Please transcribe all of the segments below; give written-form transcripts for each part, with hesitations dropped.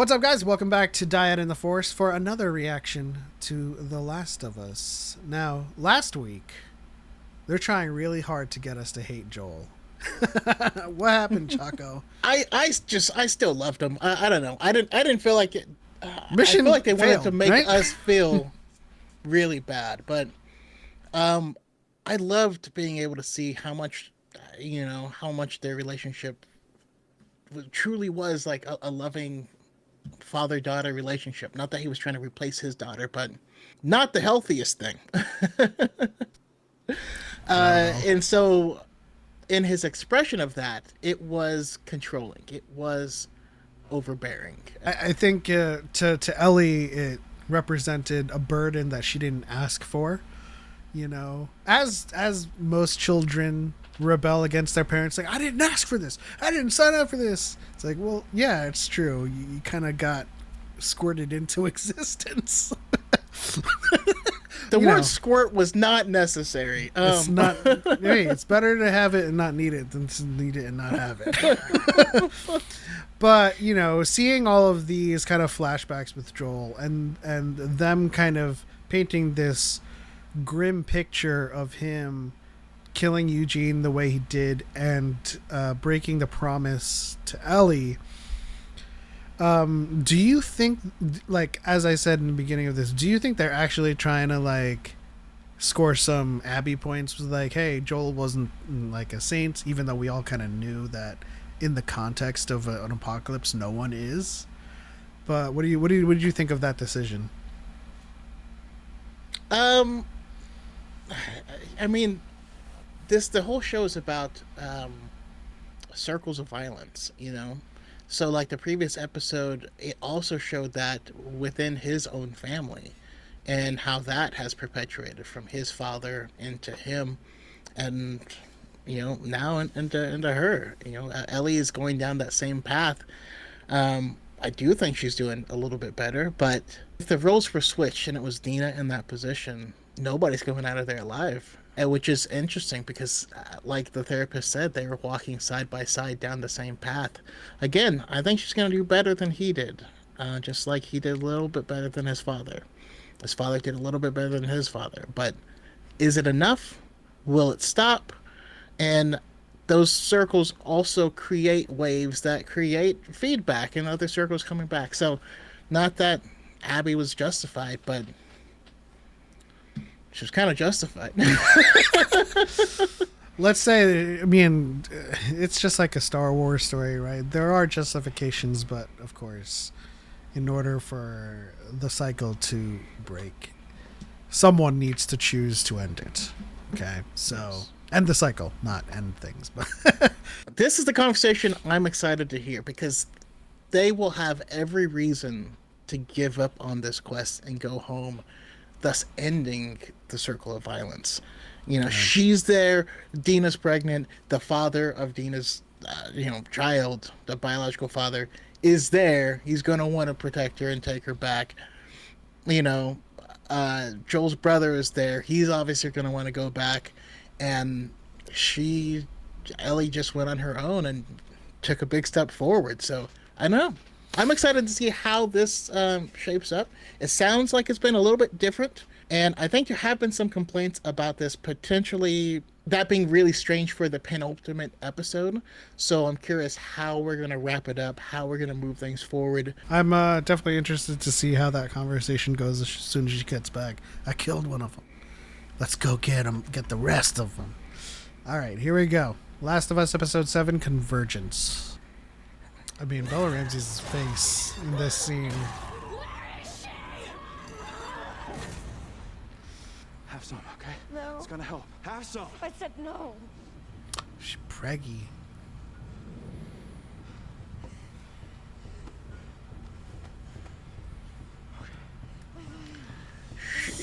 What's up, guys? Welcome back to DYAD in the Force for another reaction to The Last of Us. Now, last week, they're trying really hard to get us to hate Joel. What happened, Choco? I still loved him. I don't know. I didn't feel like it. I Mission feel like they wanted failed, to make right? us feel really bad, but I loved being able to see how much, how much their relationship truly was like a loving father-daughter relationship. Not that he was trying to replace his daughter, but not the healthiest thing. And so, in his expression of that, it was controlling. It was overbearing. I think to Ellie, it represented a burden that she didn't ask for. You know, as most children rebel against their parents, like, I didn't ask for this, I didn't sign up for this. It's like, well, yeah, it's true. You kind of got squirted into existence. The You word know. squirt was not necessary. It's not. Hey, it's better to have it and not need it than to need it and not have it. But seeing all of these kind of flashbacks with Joel and them kind of painting this grim picture of him killing Eugene the way he did and breaking the promise to Ellie. Do you think, like, as I said in the beginning of this, do you think they're actually trying to like score some Abby points with like, hey, Joel wasn't like a saint, even though we all kind of knew that in the context of an apocalypse, no one is. But what did you think of that decision? I mean, the whole show is about circles of violence, So, like the previous episode, it also showed that within his own family, and how that has perpetuated from his father into him, and now into her. Ellie is going down that same path. I do think she's doing a little bit better, but if the roles were switched and it was Dina in that position, nobody's coming out of there alive. Which is interesting because, like the therapist said, they were walking side by side down the same path. Again, I think she's going to do better than he did, just like he did a little bit better than his father. His father did a little bit better than his father. But is it enough? Will it stop? And those circles also create waves that create feedback and other circles coming back. So, not that Abby was justified, but she was kind of justified. Let's say, I mean, it's just like a Star Wars story, right? There are justifications, but of course, in order for the cycle to break, someone needs to choose to end it. Okay, so end the cycle, not end things. But This is the conversation I'm excited to hear because they will have every reason to give up on this quest and go home, thus ending the circle of violence. She's there, Dina's pregnant, the father of Dina's child, the biological father, is there. He's going to want to protect her and take her back. Joel's brother is there. He's obviously going to want to go back. And Ellie just went on her own and took a big step forward. So, I know. I'm excited to see how this shapes up. It sounds like it's been a little bit different. And I think there have been some complaints about this potentially that being really strange for the penultimate episode. So I'm curious how we're going to wrap it up, how we're going to move things forward. I'm definitely interested to see how that conversation goes as soon as she gets back. I killed one of them. Let's go get the rest of them. All right, here we go. Last of Us Episode 7, Convergence. I mean, Bella Ramsey's face in this scene. Have some, okay? No. It's gonna help. Have some. I said no. She's preggy.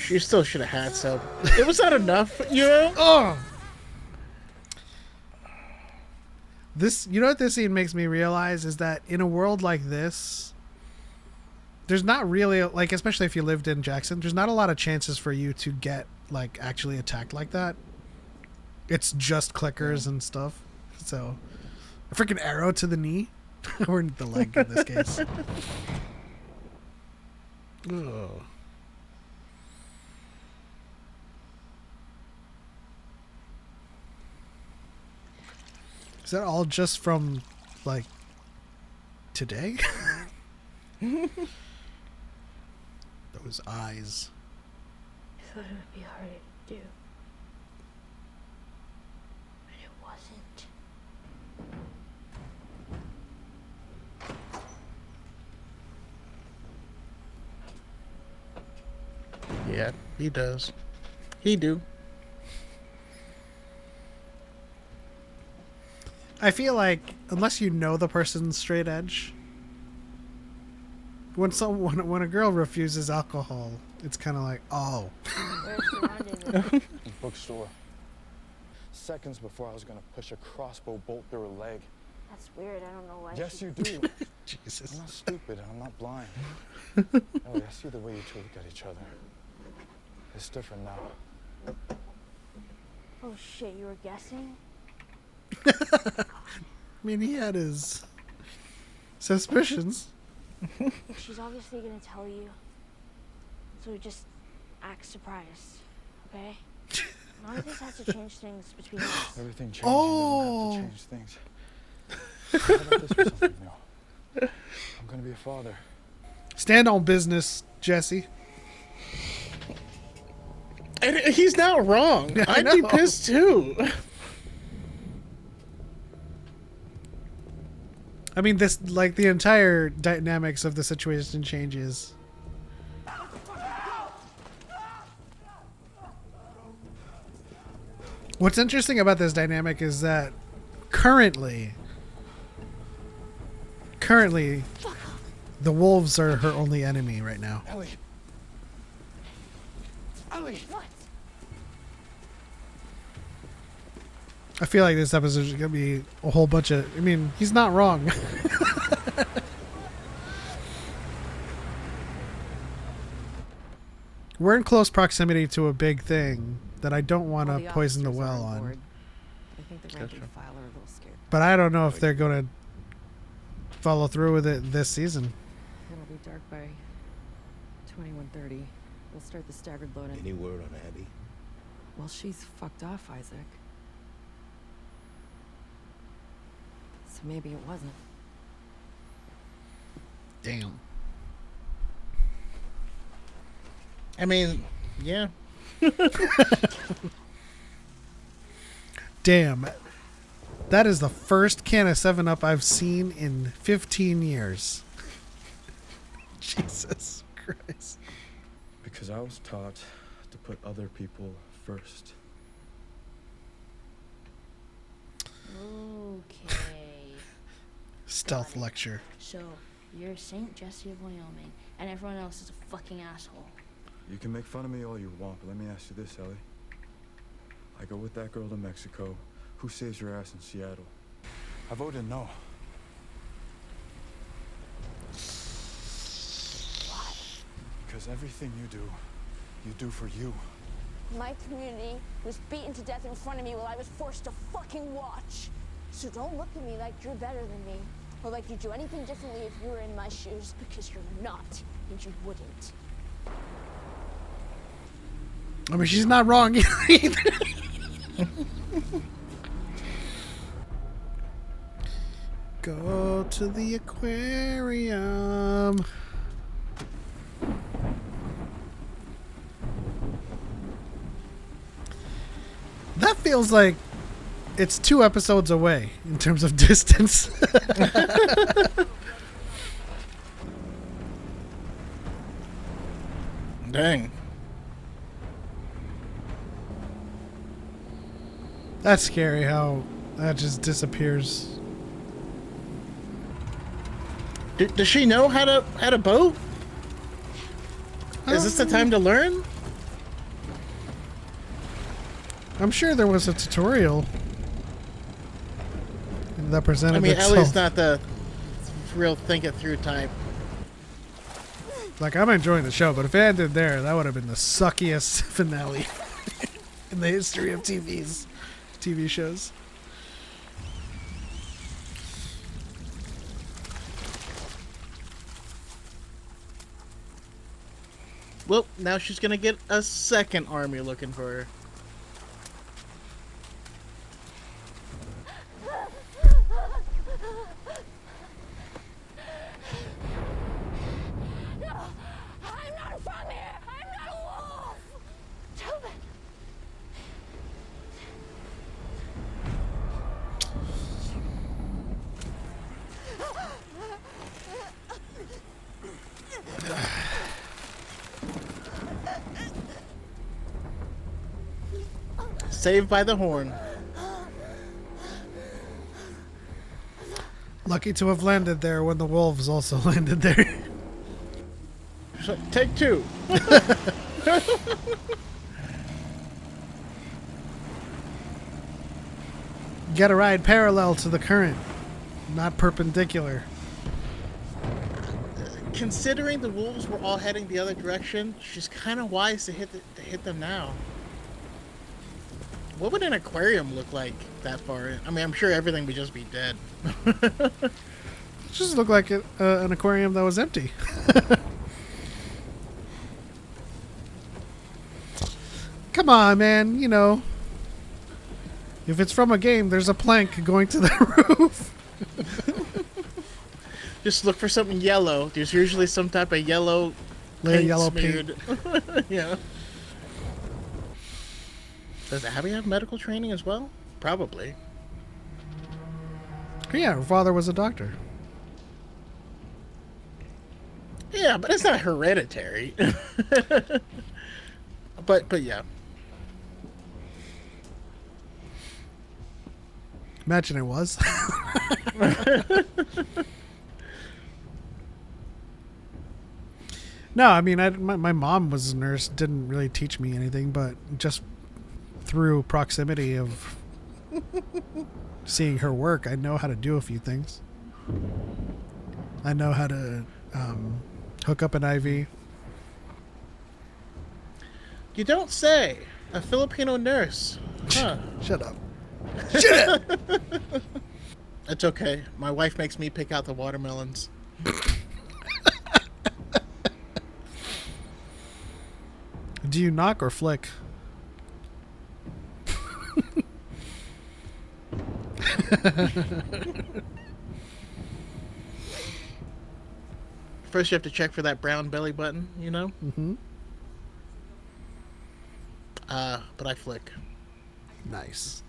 She still should have had some. It was not enough, Oh! What this scene makes me realize is that in a world like this, there's not really, like, especially if you lived in Jackson, there's not a lot of chances for you to get, like, actually attacked like that. It's just clickers and stuff. So, a freaking arrow to the knee. Or the leg in this case. Oh. Is that all just from, like, today? Those eyes. I thought it would be harder to do. But it wasn't. Yeah, he does. He do. I feel like, unless you know the person's straight edge, when a girl refuses alcohol, it's kind of like, oh. Where's the rendezvous? Bookstore. Seconds before I was gonna push a crossbow bolt through her leg. That's weird. I don't know why. Yes, she... you do. Jesus. I'm not stupid and I'm not blind. Ellie, I see the way you two look at each other. It's different now. Oh shit! You were guessing. I mean, he had his suspicions. She's obviously gonna tell you. So just act surprised, okay? None of this has to change things between us. Everything changes. Oh. Doesn't have to change things. How about this for something new? I'm gonna be a father. Stand on business, Jesse. And he's not wrong. I I'd be know. pissed too. I mean, this, like, the entire dynamics of the situation changes. What's interesting about this dynamic is that currently, the wolves are her only enemy right now. Ellie. Ellie. What? I feel like this episode is gonna be a whole bunch of. I mean, he's not wrong. We're in close proximity to a big thing that I don't want All to the poison the officers are well on on. board. I think the rank Gotcha. and file are a little scared. But I don't know if they're gonna follow through with it this season. It'll be dark by 21:30. We'll start the staggered load-in. Any word on Abby? Well, she's fucked off, Isaac. So maybe it wasn't. Damn. I mean, yeah. Damn. That is the first can of 7-Up I've seen in 15 years. Jesus Christ. Because I was taught to put other people first. Okay. Stealth Got it. lecture. So you're Saint Jesse of Wyoming, and everyone else is a fucking asshole. You can make fun of me all you want, but let me ask you this, Ellie. I go with that girl to Mexico. Who saves your ass in Seattle? I voted no. Why? Because everything you do for you. My community was beaten to death in front of me while I was forced to fucking watch. So don't look at me like you're better than me, or like you'd do anything differently if you were in my shoes, because you're not, and you wouldn't. I mean, she's not wrong either. Go to the aquarium. That feels like it's 2 episodes away in terms of distance. Dang. That's scary how that just disappears. Does she know how to boat? Is this the time to learn? I'm sure there was a tutorial that presented I mean, itself. Ellie's not the real think it through type. Like, I'm enjoying the show, but if it ended there, that would have been the suckiest finale in the history of TV shows. Well, now she's gonna get a second army looking for her. No, I'm not from here. I'm not a wolf. Tobin. Saved by the horn. Lucky to have landed there when the wolves also landed there. So, take two. Gotta ride parallel to the current, not perpendicular. Considering the wolves were all heading the other direction, she's kind of wise to hit them now. What would an aquarium look like that far in? I mean, I'm sure everything would just be dead. It just looked like an aquarium that was empty. Come on, man. You know, if it's from a game, there's a plank going to the roof. Just look for something yellow. There's usually some type of yellow Layer paint yellow smeared. Yeah. Does Abby have medical training as well? Probably. Yeah, her father was a doctor. Yeah, but it's not hereditary. But yeah. Imagine it was. No, I mean, my mom was a nurse, didn't really teach me anything, but just through proximity of seeing her work, I know how to do a few things. I know how to hook up an IV. You don't say. A Filipino nurse. Huh. Shut up. It's okay. My wife makes me pick out the watermelons. Do you knock or flick? First, you have to check for that brown belly button, you know? Mm-hmm. But I flick. Nice.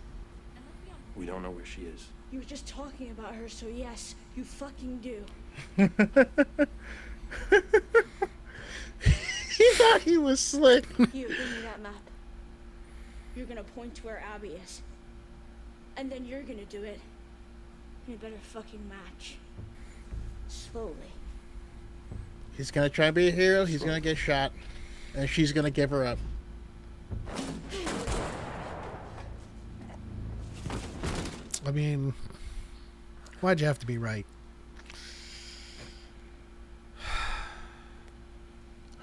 We don't know where she is. You were just talking about her, so yes, you fucking do. He thought he was slick. You, give me that map. You're gonna point to where Abby is. And then you're gonna do it. You better fucking match. Slowly. He's gonna try to be a hero, he's gonna get shot, and she's gonna give her up. I mean, why'd you have to be right?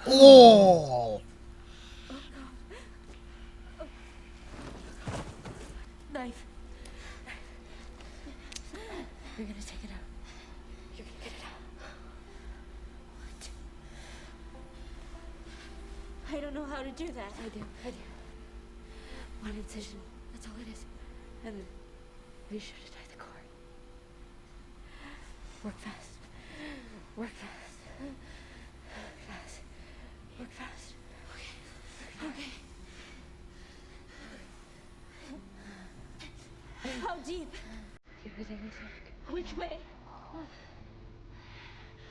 Oh! Knife. You're gonna take it out. You're gonna get it out. What? I don't know how to do that. I do. One incision. That's all it is. And then be sure to tie the cord. Work fast. Work fast. Fast. Work fast. Okay. How deep? Everything is work. Which way?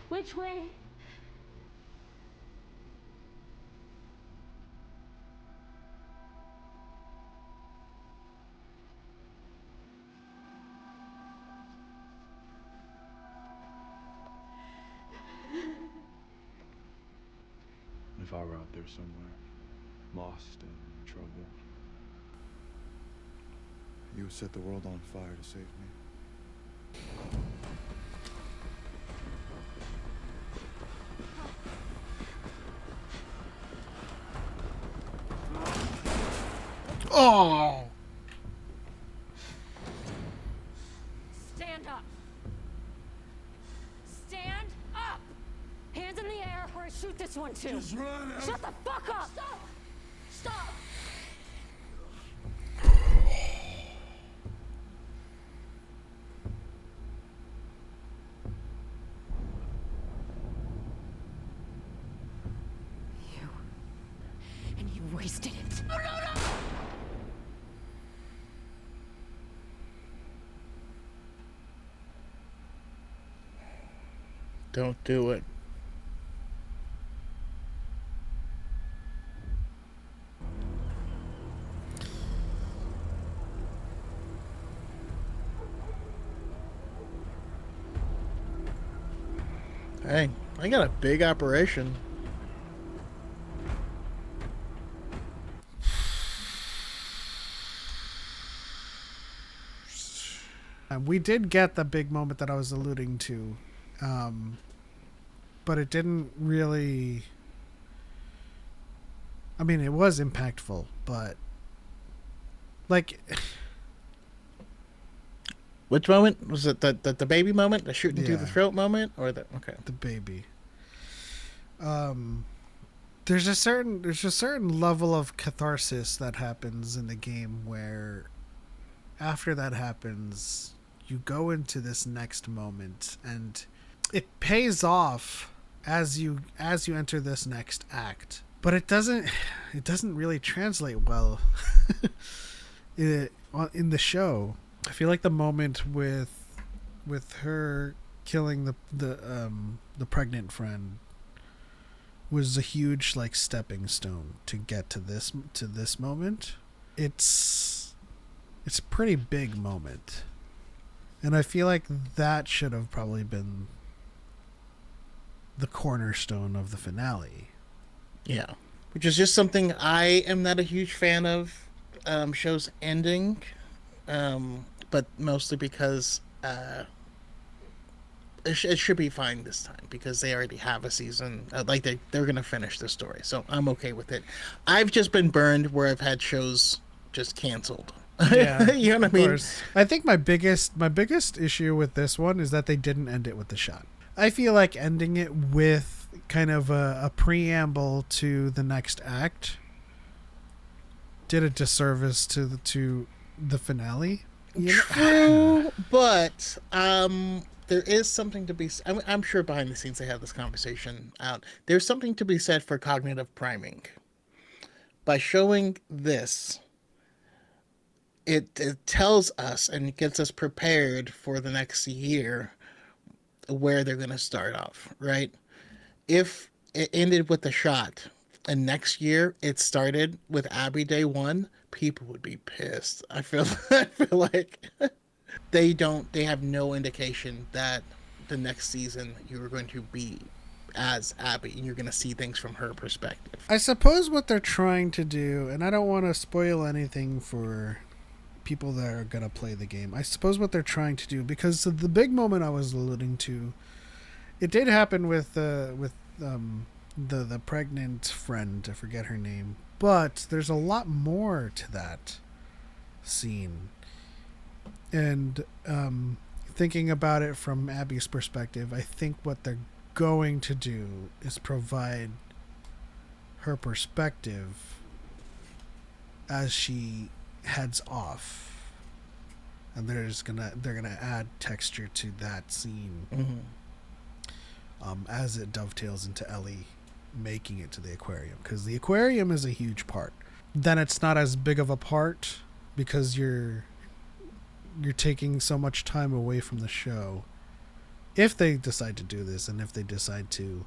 Which way? If I were out there somewhere, lost and in trouble, you would set the world on fire to save me. Oh! Stand up. Stand up! Hands in the air or I shoot this one too. Just run. Shut the fuck up! Stop! Stop! You. And you wasted it. No, no, no! Don't do it. Hey, I got a big operation. We did get the big moment that I was alluding to, but it didn't really. I mean, it was impactful, but like, Which moment was it? The baby moment, the shooting through the Yeah. throat moment, or the okay? the baby. There's a certain level of catharsis that happens in the game where, after that happens, you go into this next moment, and it pays off as you enter this next act. But it doesn't really translate well in the show. I feel like the moment with her killing the pregnant friend was a huge like stepping stone to get to this moment. It's a pretty big moment, and I feel like that should have probably been the cornerstone of the finale. Yeah, which is just something I am not a huge fan of, shows ending, but mostly because it should be fine this time because they already have a season. Like they're gonna finish the story, so I'm okay with it. I've just been burned where I've had shows just canceled. Yeah, you know what I of mean? course. I think my biggest issue with this one is that they didn't end it with the shot. I feel like ending it with kind of a preamble to the next act did a disservice to the finale. True, but there is something to be. I'm sure behind the scenes they have this conversation out. There's something to be said for cognitive priming. By showing this, it tells us and gets us prepared for the next year where they're going to start off, right? If it ended with a shot and next year it started with Abby day one, people would be pissed. I feel like they have no indication that the next season you're going to be as Abby and you're going to see things from her perspective. I suppose what they're trying to do, and I don't want to spoil anything for people that are going to play the game. I suppose what they're trying to do, because the big moment I was alluding to, it did happen with the pregnant friend. I forget her name, but there's a lot more to that scene. And thinking about it from Abby's perspective, I think what they're going to do is provide her perspective as she heads off, and they're gonna add texture to that scene. As it dovetails into Ellie making it to the aquarium, because the aquarium is a huge part. Then it's not as big of a part because you're taking so much time away from the show, if they decide to do this, and if they decide to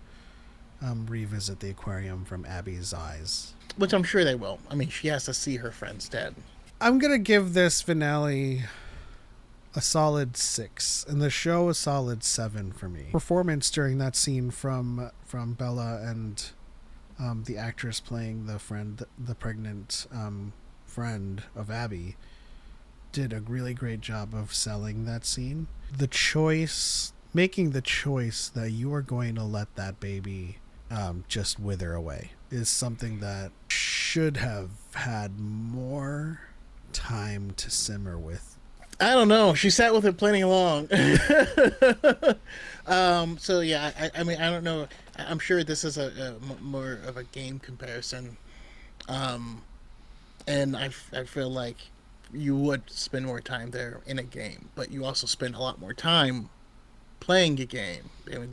revisit the aquarium from Abby's eyes, Which I'm sure they will. I mean, she has to see her friends dead. I'm gonna give this finale a solid 6, and the show a solid 7 for me. Performance during that scene from Bella and the actress playing the pregnant friend of Abby, did a really great job of selling that scene. Making the choice that you are going to let that baby just wither away is something that should have had more time to simmer with I don't know. She sat with it plenty long. So yeah, I mean, I don't know. I'm sure this is more of a game comparison. Um, and I feel like you would spend more time there in a game, but you also spend a lot more time playing a game. I mean,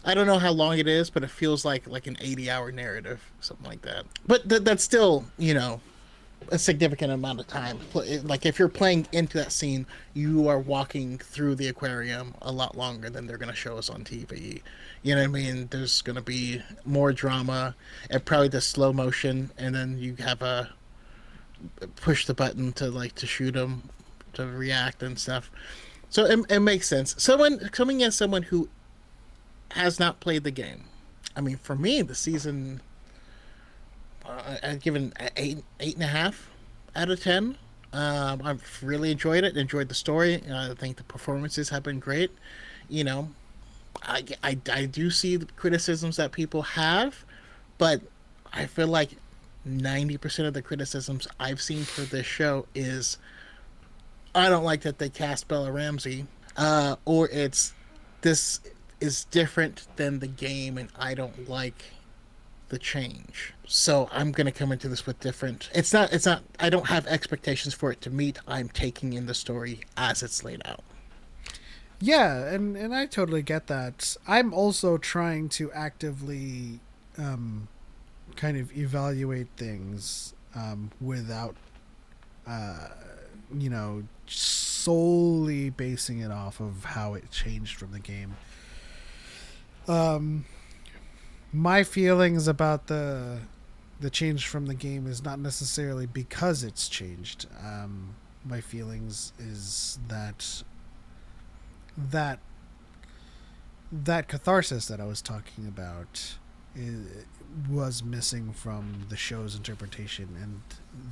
I don't know how long it is, but it feels like an 80-hour narrative, something like that. But that's still, a significant amount of time. Like if you're playing into that scene, you are walking through the aquarium a lot longer than they're going to show us on TV. You know what I mean? There's going to be more drama and probably the slow motion, and then you have a push the button to shoot them, to react and stuff. So it makes sense. Coming as someone who has not played the game, I mean, for me, the season I've given 8.5 out of 10. I've really enjoyed it. Enjoyed the story. I think the performances have been great. You know, I do see the criticisms that people have, but I feel like 90% of the criticisms I've seen for this show is I don't like that they cast Bella Ramsey, or it's this is different than the game and I don't like the change. So I'm gonna come into this with different. It's not. I don't have expectations for it to meet. I'm taking in the story as it's laid out. Yeah, and I totally get that. I'm also trying to actively kind of evaluate things without solely basing it off of how it changed from the game. My feelings about the change from the game is not necessarily because it's changed. My feelings is that catharsis that I was talking about was missing from the show's interpretation, and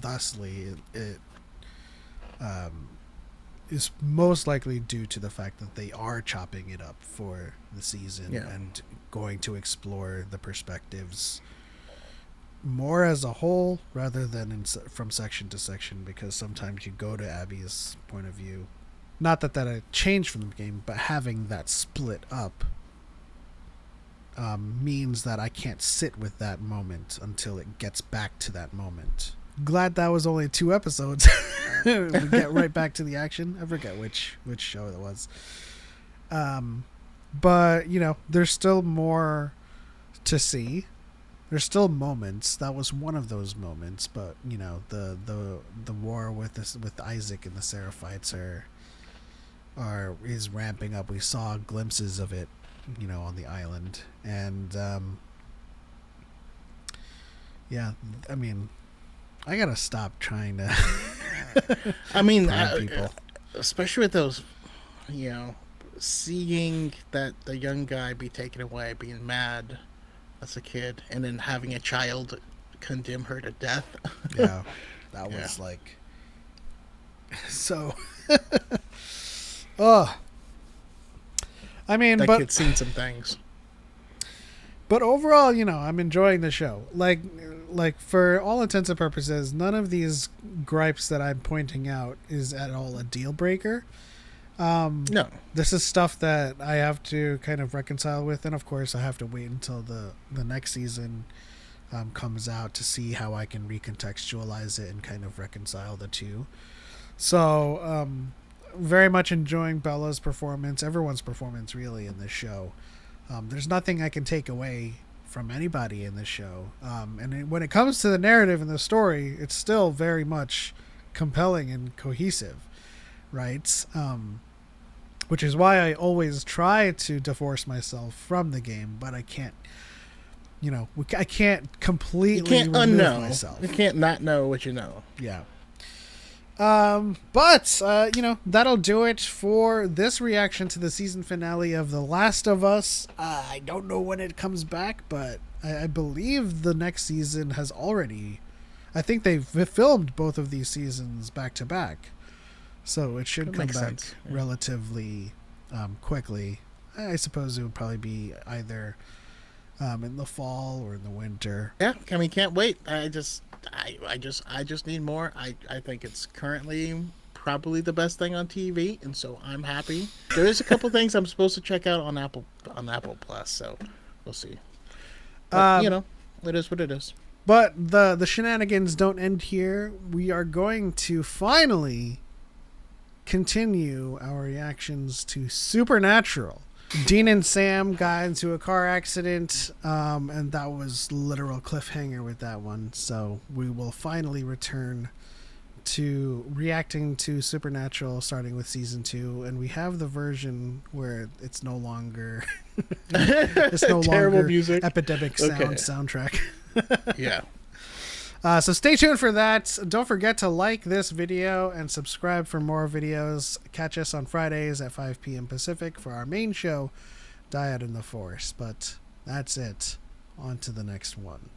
thusly it is most likely due to the fact that they are chopping it up for the season and going to explore the perspectives more as a whole rather than from section to section, because sometimes you go to Abby's point of view. Not that a change from the game, but having that split up means that I can't sit with that moment until it gets back to that moment. Glad that was only 2 episodes. We get right back to the action. I forget which show it was. But there's still more to see. There's still moments. That was one of those moments. But the war with Isaac and the Seraphites is ramping up. We saw glimpses of it, on the island, and I mean, I gotta stop trying to. I mean, people, especially with those, seeing that the young guy be taken away, being mad as a kid, and then having a child condemn her to death. Yeah, that was like so. Oh, I mean, that kid's seen some things. But overall, I'm enjoying the show. Like for all intents and purposes, none of these gripes that I'm pointing out is at all a deal breaker. No. This is stuff that I have to kind of reconcile with, and of course I have to wait until the next season comes out to see how I can recontextualize it and kind of reconcile the two. So, very much enjoying Bella's performance, everyone's performance really in this show. There's nothing I can take away from anybody in this show. And when it comes to the narrative and the story, it's still very much compelling and cohesive, right? Which is why I always try to divorce myself from the game, but I can't, I can't completely remove myself. You can't not know what you know. Yeah. But that'll do it for this reaction to the season finale of The Last of Us. I don't know when it comes back, but I believe the next season has already, I think they've filmed both of these seasons back to back. So it should come back relatively quickly. I suppose it would probably be either in the fall or in the winter. Yeah, I mean, can't wait. I just need more. I think it's currently probably the best thing on TV, and so I'm happy. There is a couple things I'm supposed to check out on Apple Plus, so we'll see. But, it is what it is. But the shenanigans don't end here. We are going to finally continue our reactions to Supernatural. Dean and Sam got into a car accident, and that was literal cliffhanger with that one. So we will finally return to reacting to Supernatural, starting with season 2, and we have the version where it's no longer terrible music, epidemic soundtrack. Yeah. So stay tuned for that. Don't forget to like this video and subscribe for more videos. Catch us on Fridays at 5 p.m. Pacific for our main show, DYAD in the Force. But that's it. On to the next one.